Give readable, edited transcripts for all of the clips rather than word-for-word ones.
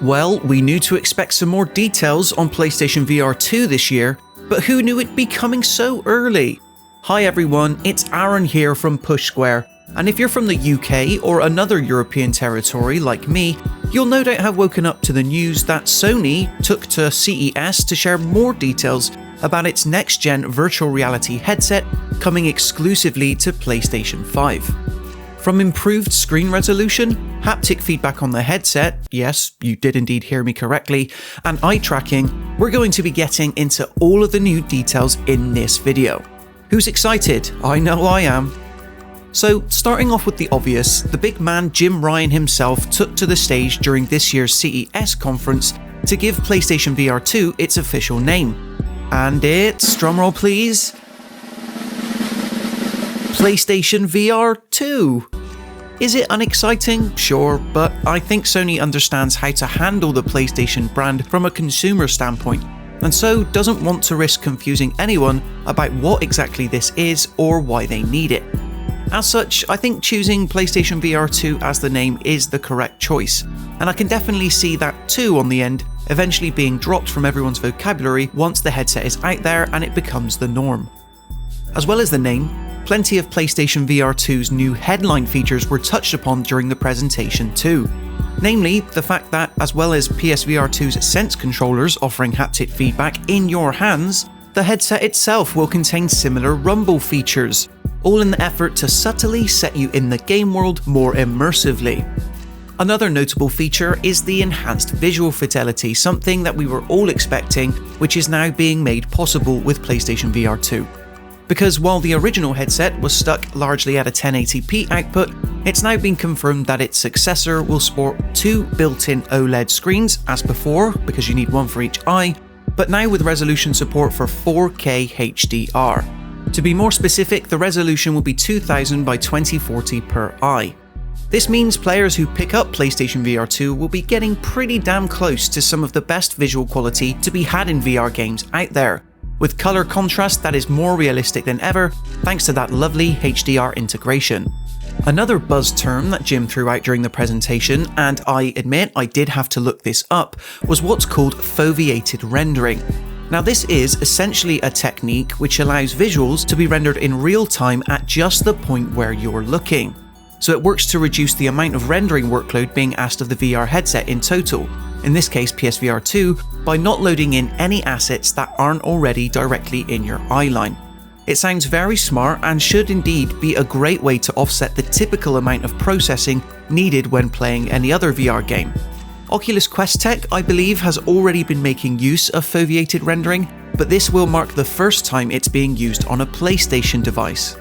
Well, we knew to expect some more details on PlayStation VR2 this year, but who knew it'd be coming so early? Hi everyone, it's Aaron here from Push Square, and if you're from the UK or another European territory like me, you'll no doubt have woken up to the news that Sony took to CES to share more details about its next-gen virtual reality headset coming exclusively to PlayStation 5. From improved screen resolution, haptic feedback on the headset, yes, you did indeed hear me correctly, and eye tracking, we're going to be getting into all of the new details in this video. Who's excited? I know I am. So, starting off with the obvious, the big man Jim Ryan himself took to the stage during this year's CES conference to give PlayStation VR2 its official name. And it's, drumroll please, PlayStation VR2. Is it unexciting? Sure, but I think Sony understands how to handle the PlayStation brand from a consumer standpoint, and so doesn't want to risk confusing anyone about what exactly this is or why they need it. As such, I think choosing PlayStation VR2 as the name is the correct choice, and I can definitely see that 2 on the end eventually being dropped from everyone's vocabulary once the headset is out there and it becomes the norm. As well as the name, plenty of PlayStation VR2's new headline features were touched upon during the presentation too. Namely, the fact that, as well as PSVR2's Sense controllers offering haptic feedback in your hands, the headset itself will contain similar rumble features, all in the effort to subtly set you in the game world more immersively. Another notable feature is the enhanced visual fidelity, something that we were all expecting, which is now being made possible with PlayStation VR2. Because while the original headset was stuck largely at a 1080p output, it's now been confirmed that its successor will sport 2 built-in OLED screens as before, because you need one for each eye, but now with resolution support for 4K HDR. To be more specific, the resolution will be 2000 by 2040 per eye. This means players who pick up PlayStation VR2 will be getting pretty damn close to some of the best visual quality to be had in VR games out there, with colour contrast that is more realistic than ever thanks to that lovely HDR integration. Another buzz term that Jim threw out during the presentation, and I admit I did have to look this up, was what's called Foveated Rendering. Now this is essentially a technique which allows visuals to be rendered in real time at just the point where you're looking. So it works to reduce the amount of rendering workload being asked of the VR headset in total, in this case PSVR2, by not loading in any assets that aren't already directly in your eye line. It sounds very smart and should indeed be a great way to offset the typical amount of processing needed when playing any other VR game. Oculus Quest Tech, I believe, has already been making use of foveated rendering, but this will mark the first time it's being used on a PlayStation device.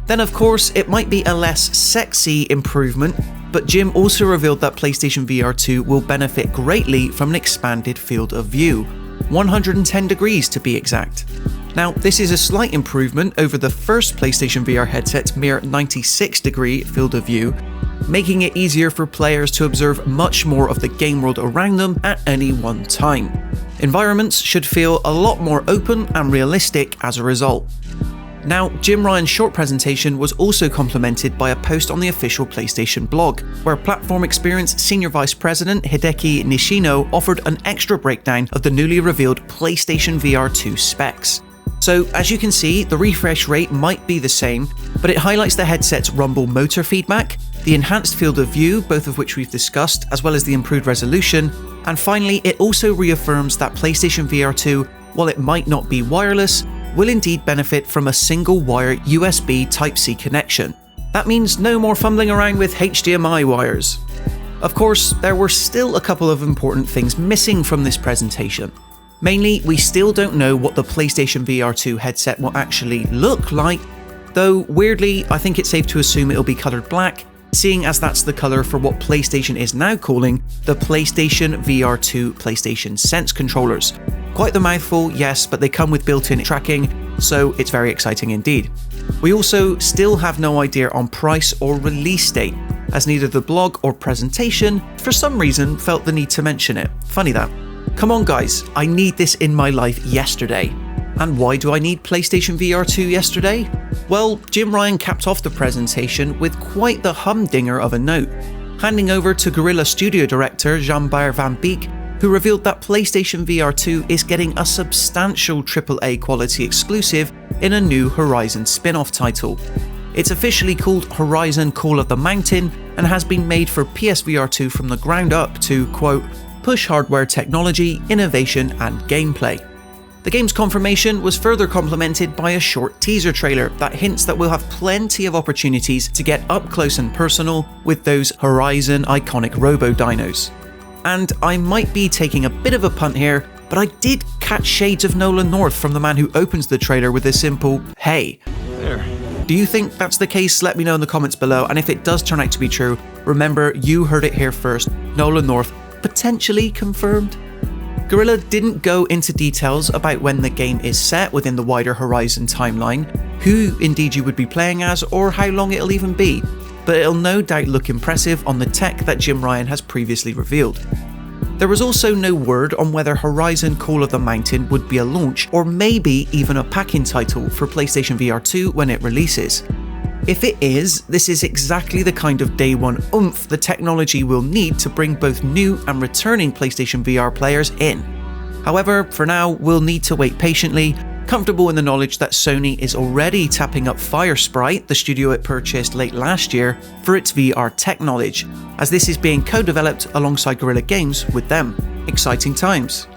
Then of course, it might be a less sexy improvement, but Jim also revealed that PlayStation VR2 will benefit greatly from an expanded field of view, 110 degrees to be exact. Now, this is a slight improvement over the first PlayStation VR headset's mere 96-degree field of view, making it easier for players to observe much more of the game world around them at any one time. Environments should feel a lot more open and realistic as a result. Now, Jim Ryan's short presentation was also complemented by a post on the official PlayStation blog, where Platform Experience Senior Vice President Hideki Nishino offered an extra breakdown of the newly revealed PlayStation VR2 specs. So, as you can see, the refresh rate might be the same, but it highlights the headset's rumble motor feedback, the enhanced field of view, both of which we've discussed, as well as the improved resolution, and finally, it also reaffirms that PlayStation VR2, while it might not be wireless, will indeed benefit from a single wire USB Type-C connection. That means no more fumbling around with HDMI wires. Of course, there were still a couple of important things missing from this presentation. Mainly, we still don't know what the PlayStation VR2 headset will actually look like, though weirdly, I think it's safe to assume it'll be coloured black, seeing as that's the colour for what PlayStation is now calling the PlayStation VR2 PlayStation Sense controllers. Quite the mouthful, yes, but they come with built-in tracking, so it's very exciting indeed. We also still have no idea on price or release date, as neither the blog or presentation, for some reason, felt the need to mention it. Funny that. Come on guys, I need this in my life yesterday. And why do I need PlayStation VR2 yesterday? Well, Jim Ryan capped off the presentation with quite the humdinger of a note. handing over to Guerrilla Studio director Jean-Pierre Van Beek, who revealed that PlayStation VR2 is getting a substantial AAA quality exclusive in a new Horizon spin-off title. It's officially called Horizon Call of the Mountain and has been made for PSVR2 from the ground up to, quote, push hardware technology, innovation and gameplay. The game's confirmation was further complemented by a short teaser trailer that hints that we'll have plenty of opportunities to get up close and personal with those Horizon iconic robo-dinos. And I might be taking a bit of a punt here, but I did catch shades of Nolan North from the man who opens the trailer with a simple, hey. There. Do you think that's the case? Let me know in the comments below, and if it does turn out to be true, remember you heard it here first, Nolan North potentially confirmed. Guerrilla didn't go into details about when the game is set within the wider Horizon timeline, who indeed you would be playing as, or how long it'll even be, but it'll no doubt look impressive on the tech that Jim Ryan has previously revealed. There was also no word on whether Horizon Call of the Mountain would be a launch or maybe even a pack-in title for PlayStation VR2 when it releases. If it is, this is exactly the kind of day one oomph the technology will need to bring both new and returning PlayStation VR players in. However, for now, we'll need to wait patiently, comfortable in the knowledge that Sony is already tapping up Firesprite, the studio it purchased late last year, for its VR tech knowledge, as this is being co-developed alongside Guerrilla Games with them. Exciting times.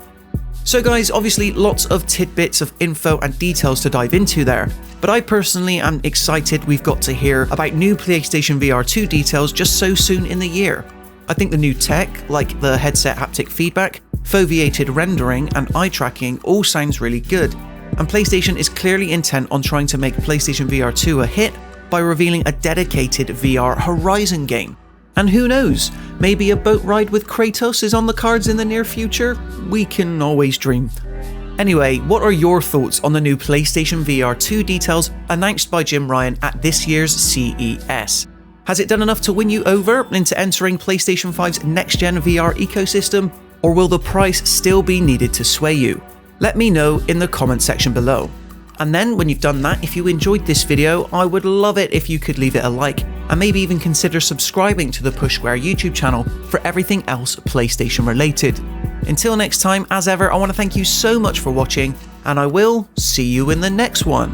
So guys, obviously lots of tidbits of info and details to dive into there, but I personally am excited we've got to hear about new PlayStation VR2 details just so soon in the year. I think the new tech, like the headset haptic feedback, foveated rendering and eye tracking all sounds really good, and PlayStation is clearly intent on trying to make PlayStation VR2 a hit by revealing a dedicated VR Horizon game. And who knows, maybe a boat ride with Kratos is on the cards in the near future? We can always dream. Anyway, what are your thoughts on the new PlayStation VR2 details announced by Jim Ryan at this year's CES? Has it done enough to win you over into entering PlayStation 5's next-gen VR ecosystem, or will the price still be needed to sway you? Let me know in the comment section below. And then when you've done that, if you enjoyed this video, I would love it if you could leave it a like, and maybe even consider subscribing to the Push Square YouTube channel for everything else PlayStation related. Until next time, as ever, I want to thank you so much for watching, and I will see you in the next one.